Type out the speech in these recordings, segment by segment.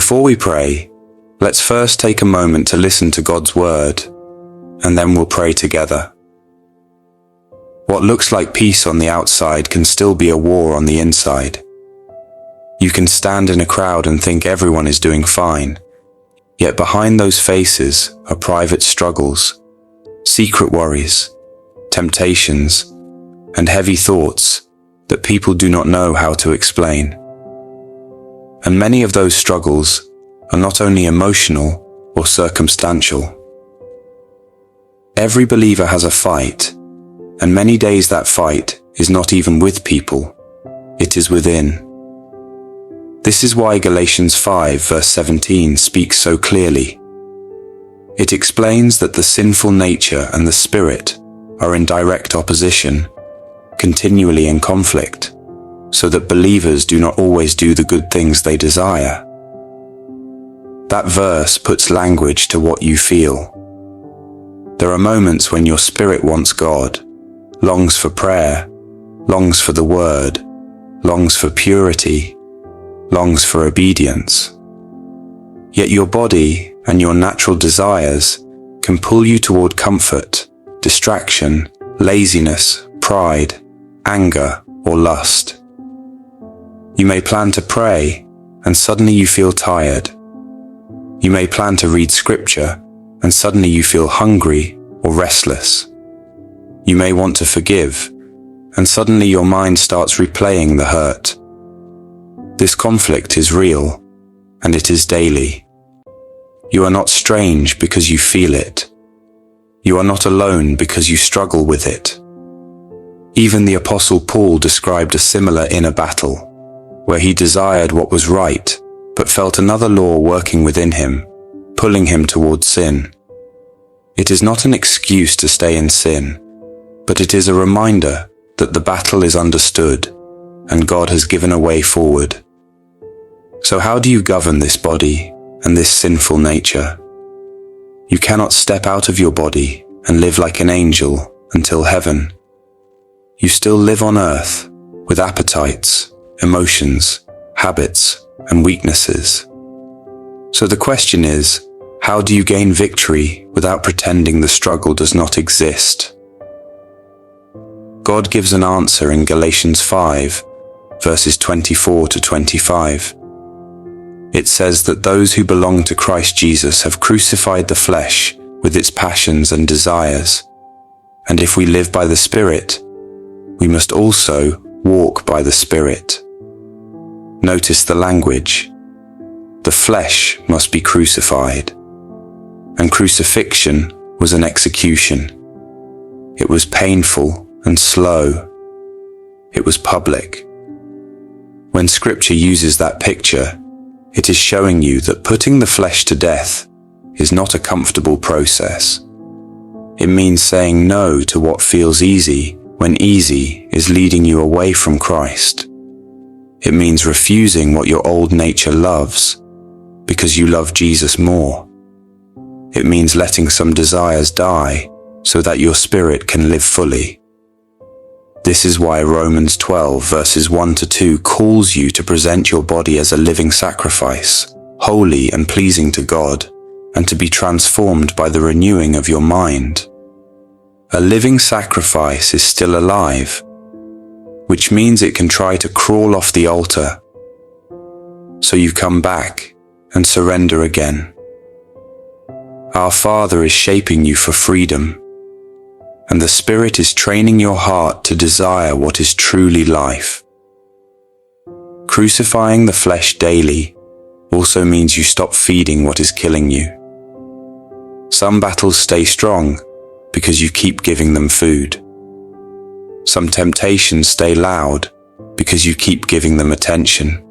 Before we pray, let's first take a moment to listen to God's word, and then we'll pray together. What looks like peace on the outside can still be a war on the inside. You can stand in a crowd and think everyone is doing fine, yet behind those faces are private struggles, secret worries, temptations, and heavy thoughts that people do not know how to explain. And many of those struggles are not only emotional or circumstantial. Every believer has a fight, and many days that fight is not even with people, it is within. This is why Galatians 5 verse 17 speaks so clearly. It explains that the sinful nature and the spirit are in direct opposition, continually in conflict, so that believers do not always do the good things they desire. That verse puts language to what you feel. There are moments when your spirit wants God, longs for prayer, longs for the word, longs for purity, longs for obedience. Yet your body and your natural desires can pull you toward comfort, distraction, laziness, pride, anger, or lust. You may plan to pray, and suddenly you feel tired. You may plan to read scripture, and suddenly you feel hungry or restless. You may want to forgive, and suddenly your mind starts replaying the hurt. This conflict is real, and it is daily. You are not strange because you feel it. You are not alone because you struggle with it. Even the Apostle Paul described a similar inner battle, where he desired what was right, but felt another law working within him, pulling him towards sin. It is not an excuse to stay in sin, but it is a reminder that the battle is understood, and God has given a way forward. So how do you govern this body and this sinful nature? You cannot step out of your body and live like an angel until heaven. You still live on earth with appetites, emotions, habits, and weaknesses. So the question is, how do you gain victory without pretending the struggle does not exist? God gives an answer in Galatians 5, verses 24 to 25. It says that those who belong to Christ Jesus have crucified the flesh with its passions and desires. And if we live by the Spirit, we must also walk by the Spirit. Notice the language. The flesh must be crucified. And crucifixion was an execution. It was painful and slow. It was public. When Scripture uses that picture, it is showing you that putting the flesh to death is not a comfortable process. It means saying no to what feels easy when easy is leading you away from Christ. It means refusing what your old nature loves because you love Jesus more. It means letting some desires die so that your spirit can live fully. This is why Romans 12 verses 1 to 2 calls you to present your body as a living sacrifice, holy and pleasing to God, and to be transformed by the renewing of your mind. A living sacrifice is still alive, which means it can try to crawl off the altar. So you come back and surrender again. Our Father is shaping you for freedom, and the Spirit is training your heart to desire what is truly life. Crucifying the flesh daily also means you stop feeding what is killing you. Some battles stay strong because you keep giving them food. Some temptations stay loud because you keep giving them attention.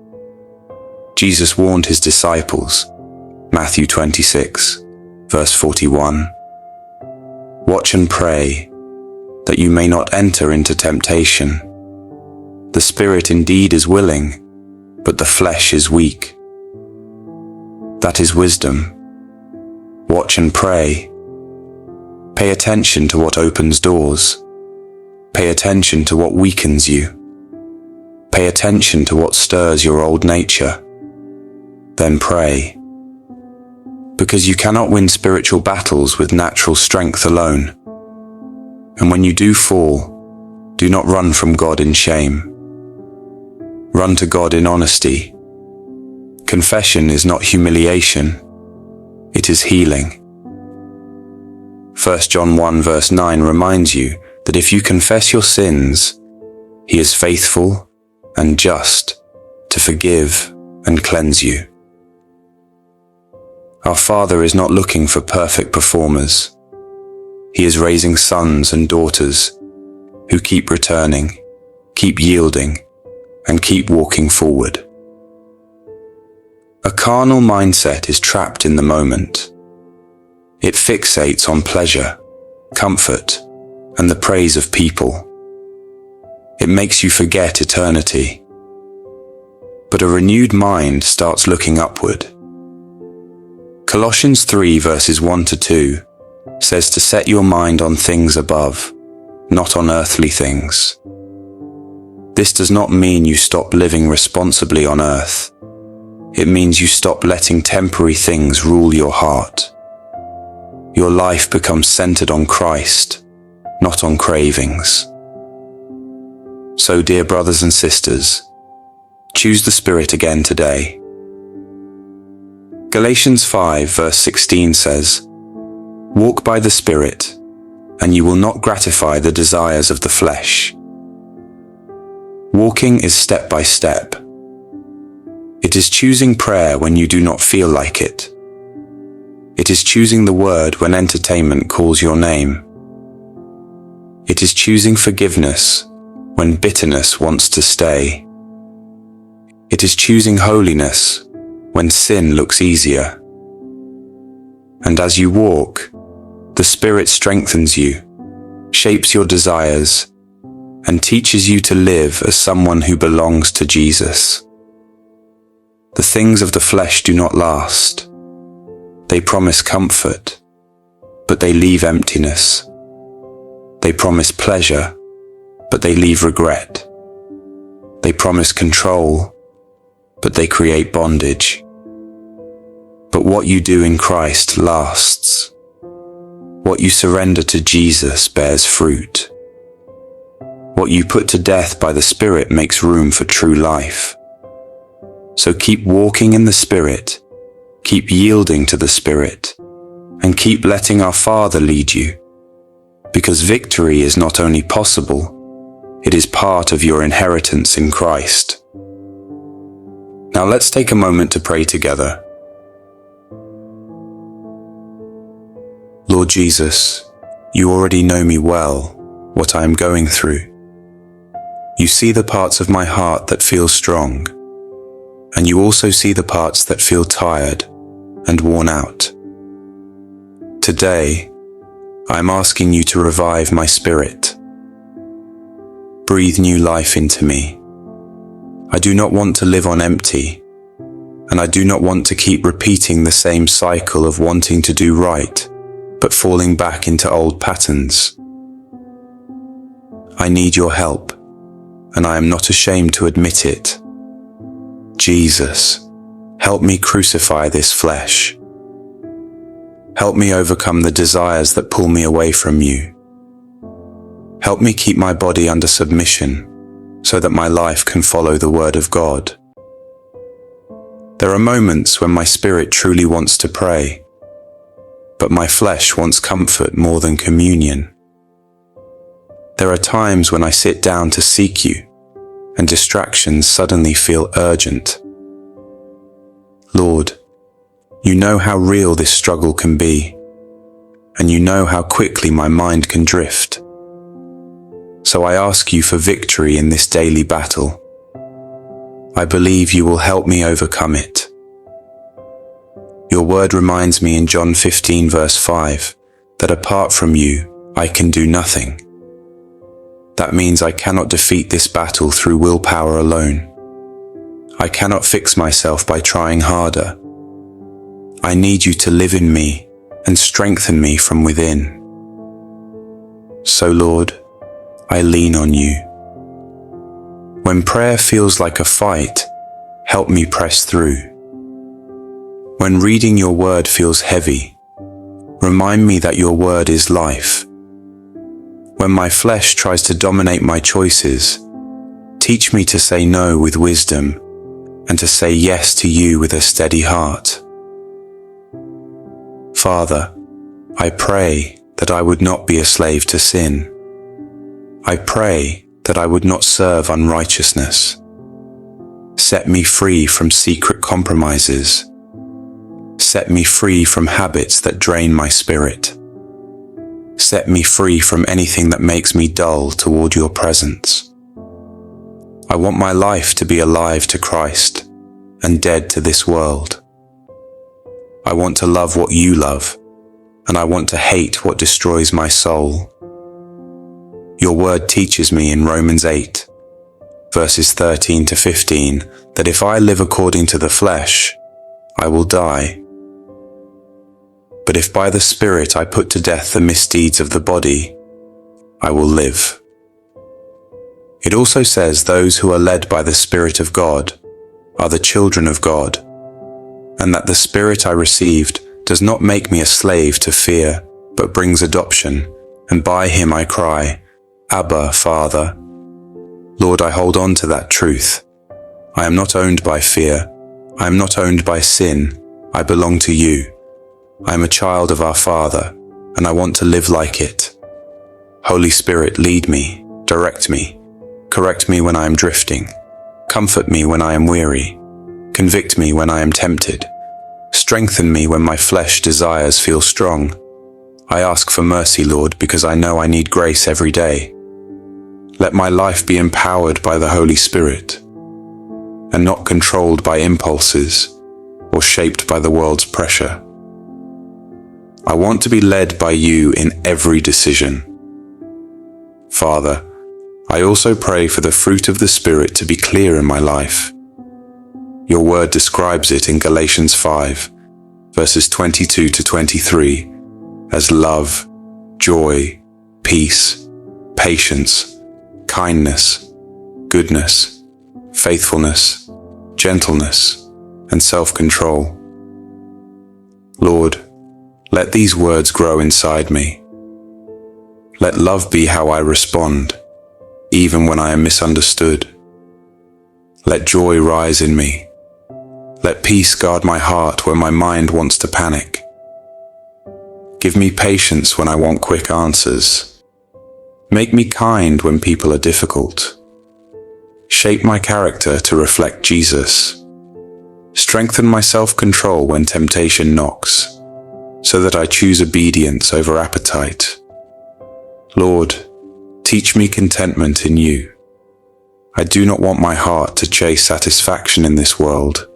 Jesus warned his disciples, Matthew 26, verse 41. Watch and pray, that you may not enter into temptation. The spirit indeed is willing, but the flesh is weak. That is wisdom. Watch and pray. Pay attention to what opens doors. Pay attention to what weakens you. Pay attention to what stirs your old nature. then pray. Because you cannot win spiritual battles with natural strength alone. And when you do fall, do not run from God in shame. Run to God in honesty. Confession is not humiliation, it is healing. 1 John 1 verse 9 reminds you that if you confess your sins, He is faithful and just to forgive and cleanse you. Our Father is not looking for perfect performers. He is raising sons and daughters who keep returning, keep yielding, and keep walking forward. A carnal mindset is trapped in the moment. It fixates on pleasure, comfort, and the praise of people. It makes you forget eternity. But a renewed mind starts looking upward. Colossians 3 verses 1 to 2 says to set your mind on things above, not on earthly things. This does not mean you stop living responsibly on earth. It means you stop letting temporary things rule your heart. Your life becomes centered on Christ, not on cravings. So, dear brothers and sisters, choose the Spirit again today. Galatians 5 verse 16 says, "Walk by the Spirit, and you will not gratify the desires of the flesh." Walking is step by step. It is choosing prayer when you do not feel like it. It is choosing the word when entertainment calls your name. It is choosing forgiveness when bitterness wants to stay. It is choosing holiness when sin looks easier. And as you walk, the Spirit strengthens you, shapes your desires, and teaches you to live as someone who belongs to Jesus. The things of the flesh do not last. They promise comfort, but they leave emptiness. They promise pleasure, but they leave regret. They promise control, but they create bondage. But what you do in Christ lasts. What you surrender to Jesus bears fruit. What you put to death by the Spirit makes room for true life. So keep walking in the Spirit, keep yielding to the Spirit, and keep letting our Father lead you. Because victory is not only possible, it is part of your inheritance in Christ. Now let's take a moment to pray together. Lord Jesus, you already know me well, what I am going through. You see the parts of my heart that feel strong, and you also see the parts that feel tired and worn out. Today, I am asking you to revive my spirit. Breathe new life into me. I do not want to live on empty, and I do not want to keep repeating the same cycle of wanting to do right, but falling back into old patterns. I need your help, and I am not ashamed to admit it. Jesus, help me crucify this flesh. Help me overcome the desires that pull me away from you. Help me keep my body under submission so that my life can follow the word of God. There are moments when my spirit truly wants to pray, but my flesh wants comfort more than communion. There are times when I sit down to seek you, and distractions suddenly feel urgent. Lord, you know how real this struggle can be, and you know how quickly my mind can drift. So I ask you for victory in this daily battle. I believe you will help me overcome it. Your word reminds me in John 15 verse 5 that apart from you, I can do nothing. That means I cannot defeat this battle through willpower alone. I cannot fix myself by trying harder. I need you to live in me and strengthen me from within. So Lord, I lean on you. When prayer feels like a fight, help me press through. When reading your word feels heavy, remind me that your word is life. When my flesh tries to dominate my choices, teach me to say no with wisdom and to say yes to you with a steady heart. Father, I pray that I would not be a slave to sin. I pray that I would not serve unrighteousness. Set me free from secret compromises. Set me free from habits that drain my spirit. Set me free from anything that makes me dull toward your presence. I want my life to be alive to Christ and dead to this world. I want to love what you love, and I want to hate what destroys my soul. Your word teaches me in Romans 8, verses 13 to 15, that if I live according to the flesh, I will die. But if by the Spirit I put to death the misdeeds of the body, I will live. It also says those who are led by the Spirit of God are the children of God, and that the Spirit I received does not make me a slave to fear, but brings adoption, and by him I cry, Abba, Father. Lord, I hold on to that truth. I am not owned by fear. I am not owned by sin. I belong to you. I am a child of our Father, and I want to live like it. Holy Spirit, lead me, direct me, correct me when I am drifting, comfort me when I am weary, convict me when I am tempted, strengthen me when my flesh desires feel strong. I ask for mercy, Lord, because I know I need grace every day. Let my life be empowered by the Holy Spirit, and not controlled by impulses or shaped by the world's pressure. I want to be led by you in every decision. Father, I also pray for the fruit of the Spirit to be clear in my life. Your word describes it in Galatians 5, verses 22 to 23, as love, joy, peace, patience, kindness, goodness, faithfulness, gentleness, and self-control. Lord, let these words grow inside me. Let love be how I respond, even when I am misunderstood. Let joy rise in me. Let peace guard my heart when my mind wants to panic. Give me patience when I want quick answers. Make me kind when people are difficult. Shape my character to reflect Jesus. Strengthen my self-control when temptation knocks, so that I choose obedience over appetite. Lord, teach me contentment in you. I do not want my heart to chase satisfaction in this world,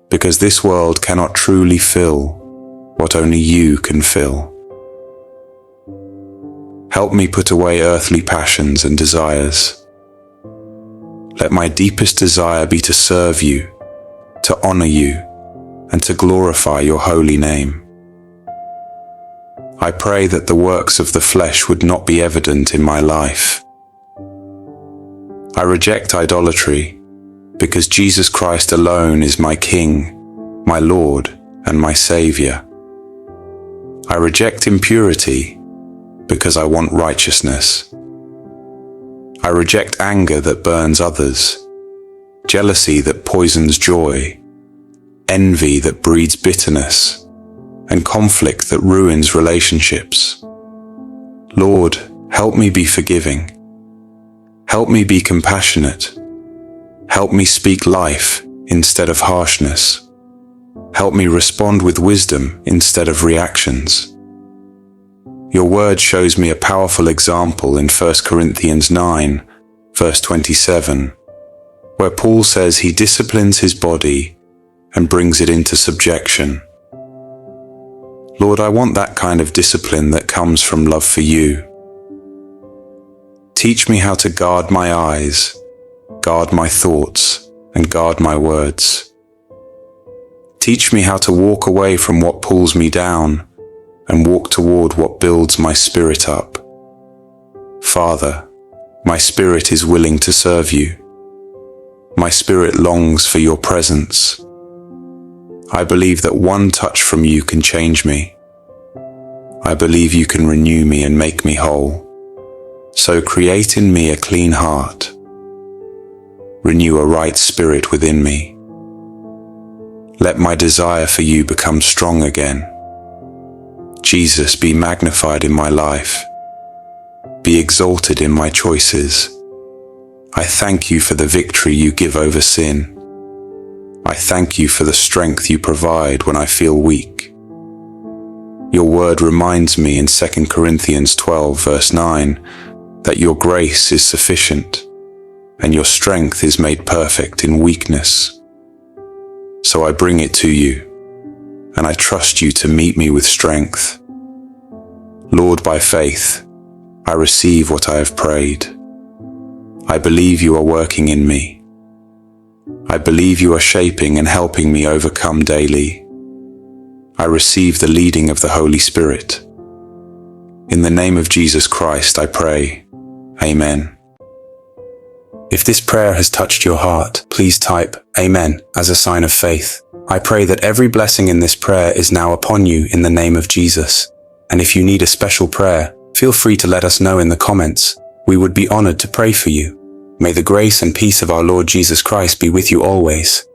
because this world cannot truly fill what only you can fill. Help me put away earthly passions and desires. Let my deepest desire be to serve you, to honor you, and to glorify your holy name. I pray that the works of the flesh would not be evident in my life. I reject idolatry, because Jesus Christ alone is my King, my Lord, and my Savior. I reject impurity, because I want righteousness. I reject anger that burns others, jealousy that poisons joy, envy that breeds bitterness, and conflict that ruins relationships. Lord, help me be forgiving. Help me be compassionate. Help me speak life instead of harshness. Help me respond with wisdom instead of reactions. Your word shows me a powerful example in 1 Corinthians 9, verse 27, where Paul says he disciplines his body and brings it into subjection. Lord, I want that kind of discipline that comes from love for you. Teach me how to guard my eyes, guard my thoughts, and guard my words. Teach me how to walk away from what pulls me down and walk toward what builds my spirit up. Father, my spirit is willing to serve you. My spirit longs for your presence. I believe that one touch from you can change me. I believe you can renew me and make me whole. So create in me a clean heart. Renew a right spirit within me. Let my desire for you become strong again. Jesus, be magnified in my life. Be exalted in my choices. I thank you for the victory you give over sin. I thank you for the strength you provide when I feel weak. Your word reminds me in 2 Corinthians 12 verse 9 that your grace is sufficient and your strength is made perfect in weakness. So I bring it to you, and I trust you to meet me with strength. Lord, by faith, I receive what I have prayed. I believe you are working in me. I believe you are shaping and helping me overcome daily. I receive the leading of the Holy Spirit. In the name of Jesus Christ, I pray. Amen. If this prayer has touched your heart, please type Amen as a sign of faith. I pray that every blessing in this prayer is now upon you in the name of Jesus. And if you need a special prayer, feel free to let us know in the comments. We would be honored to pray for you. May the grace and peace of our Lord Jesus Christ be with you always.